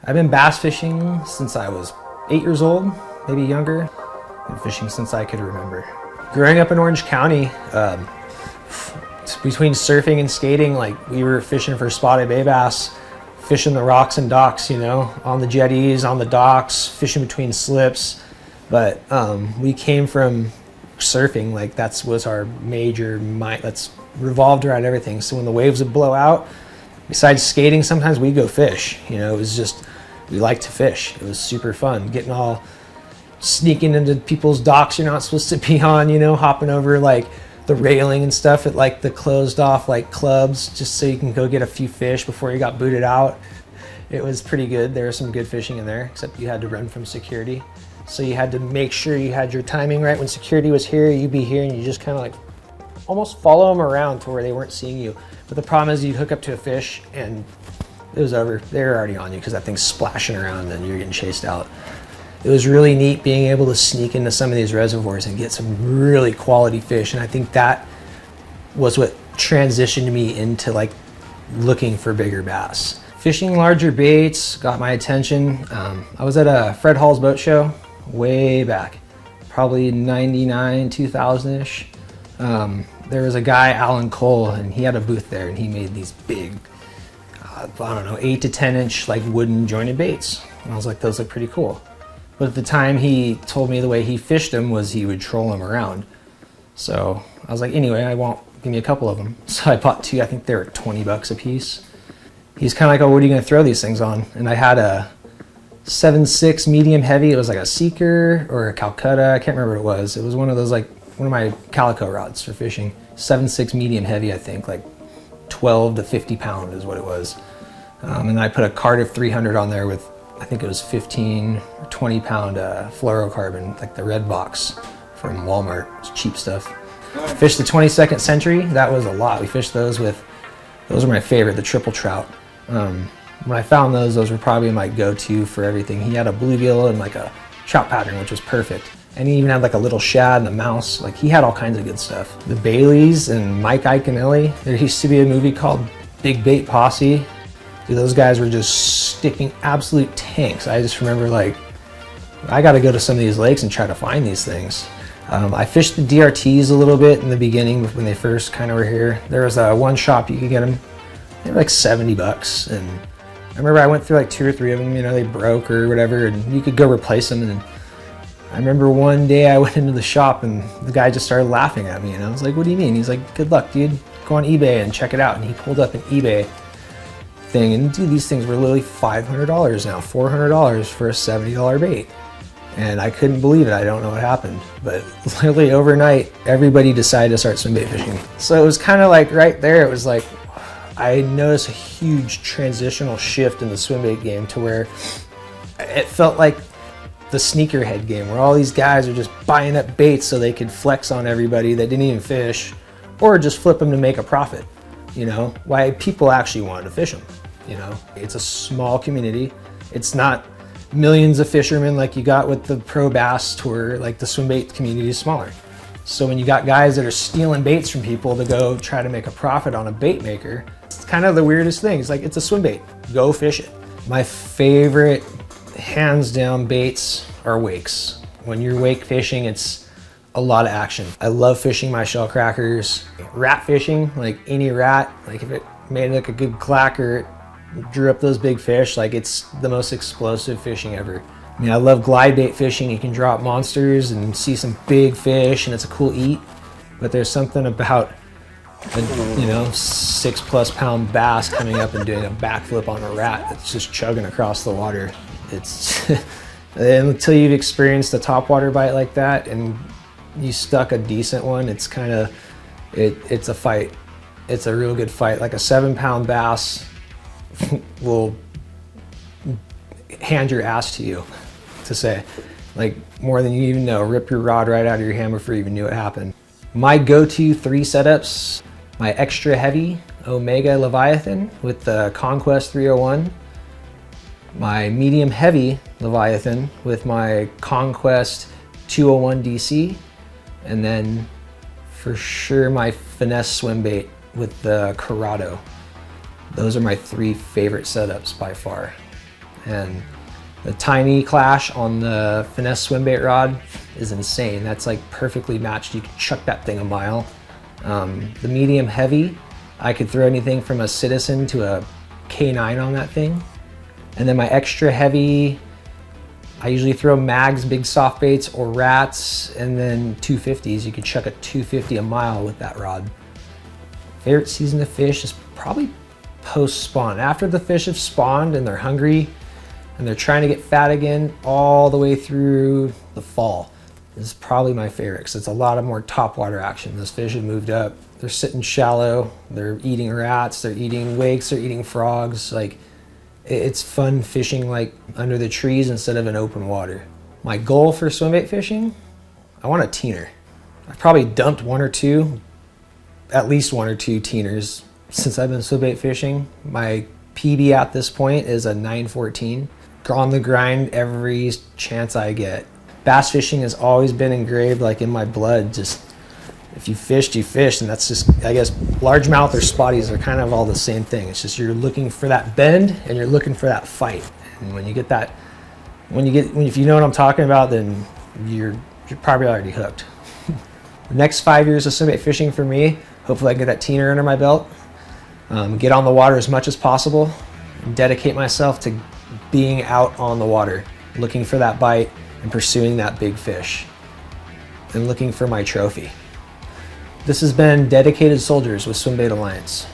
I've been bass fishing since I was 8 years old, maybe younger. Been fishing since I could remember. Growing up in Orange County, between surfing and skating, like we were fishing for spotted bay bass, fishing the rocks and docks, you know, on the jetties, on the docks, fishing between slips. But we came from surfing, like was our major mind, that's revolved around everything. So when the waves would blow out, besides skating, sometimes we'd go fish. You know, it was just, we liked to fish. It was super fun, getting all, sneaking into people's docks you're not supposed to be on, you know, hopping over like the railing and stuff at like the closed off like clubs, just so you can go get a few fish before you got booted out. It was pretty good. There was some good fishing in there, except you had to run from security. So you had to make sure you had your timing right. When security was here, you'd be here, and you just kind of like almost follow them around to where they weren't seeing you. But the problem is you'd hook up to a fish and it was over. They were already on you because that thing's splashing around and you're getting chased out. It was really neat being able to sneak into some of these reservoirs and get some really quality fish. And I think that was what transitioned me into like looking for bigger bass. Fishing larger baits got my attention. I was at a Fred Hall's boat show way back, probably 99, 2000-ish. There was a guy, Alan Cole, and he had a booth there, and he made these big, I don't know, 8 to 10 inch like wooden jointed baits. And I was like, those look pretty cool. But at the time, he told me the way he fished them was he would troll them around. So I was like, anyway, give me a couple of them. So I bought 2, I think they were $20 a piece. He's kind of like, oh, what are you gonna throw these things on? And I had a 7.6 medium heavy. It was like a Seeker or a Calcutta, I can't remember what it was. It was one of those, like one of my calico rods for fishing. 7.6 medium heavy, I think, like 12 to 50 pound is what it was. And then I put a Cardiff 300 on there with, I think it was 15 or 20 pound fluorocarbon, like the red box from Walmart. It's cheap stuff. Fished the 22nd Century. That was a lot. We fished those were my favorite, the triple trout. When I found those were probably my go-to for everything. He had a bluegill and like a trout pattern, which was perfect. And he even had like a little shad and a mouse. Like he had all kinds of good stuff. The Baileys and Mike Iaconelli. There used to be a movie called Big Bait Posse. Dude, those guys were just sticking absolute tanks. I just remember like, I got to go to some of these lakes and try to find these things. I fished the DRTs a little bit in the beginning when they first kind of were here. There was one shop you could get them. They were like $70, and I remember I went through like 2 or 3 of them. You know, they broke or whatever, and you could go replace them. And I remember one day I went into the shop and the guy just started laughing at me, and I was like, "What do you mean?" He's like, "Good luck, dude. Go on eBay and check it out." And he pulled up an eBay thing, and dude, these things were literally $500 now, $400 for a $70 bait. And I couldn't believe it. I don't know what happened, but literally overnight, everybody decided to start swim bait fishing. So it was kind of like right there, it was like, I noticed a huge transitional shift in the swim bait game to where it felt like the sneakerhead game, where all these guys are just buying up baits so they could flex on everybody that didn't even fish, or just flip them to make a profit. You know, why people actually wanted to fish them. You know, it's a small community. It's not millions of fishermen like you got with the pro bass tour. Like the swim bait community is smaller. So when you got guys that are stealing baits from people to go try to make a profit on a bait maker, it's kind of the weirdest thing. It's like, it's a swim bait, go fish it. My favorite hands down baits are wakes. When you're wake fishing, it's a lot of action. I love fishing my shell crackers. Rat fishing, like any rat, like if it made like a good clacker, drew up those big fish, like it's the most explosive fishing ever. I mean, I love glide bait fishing. You can drop monsters and see some big fish, and it's a cool eat. But there's something about a, 6+ pound bass coming up and doing a backflip on a rat that's just chugging across the water. It's until you've experienced a topwater bite like that and you stuck a decent one, it's kind of it's a fight. It's a real good fight. Like a 7-pound bass will hand your ass to you, to say, like more than you even know, rip your rod right out of your hand before you even knew it happened. My go-to 3 setups: my extra heavy Omega Leviathan with the Conquest 301, my medium heavy Leviathan with my Conquest 201 DC, and then for sure my finesse swim bait with the Corrado. Those are my 3 favorite setups by far. And the tiny clash on the finesse swim bait rod is insane. That's like perfectly matched. You can chuck that thing a mile. The medium heavy, I could throw anything from a Citizen to a K9 on that thing. And then my extra heavy, I usually throw mags, big soft baits, or rats, and then 250s. You could chuck a 250 a mile with that rod. Favorite season to fish is probably post-spawn. After the fish have spawned and they're hungry and they're trying to get fat again, all the way through the fall. This is probably my favorite because it's a lot of more topwater action. Those fish have moved up. They're sitting shallow. They're eating rats. They're eating wakes. They're eating frogs. Like, it's fun fishing like under the trees instead of in open water. My goal for swimbait fishing, I want a teener. I've probably dumped at least one or two teeners since I've been swimbait fishing. My PB at this point is a 914. On the grind every chance I get. Bass fishing has always been engraved like in my blood. Just if you fished, you fished, and that's just, I guess, largemouth or spotties are kind of all the same thing. It's just you're looking for that bend and you're looking for that fight. And when you get that, if you know what I'm talking about, then you're probably already hooked. The next 5 years of swimbait fishing for me, hopefully I can get that teener under my belt, get on the water as much as possible, and dedicate myself to being out on the water, looking for that bite and pursuing that big fish, and looking for my trophy. This has been Dedicated Soldiers with Swimbait Alliance.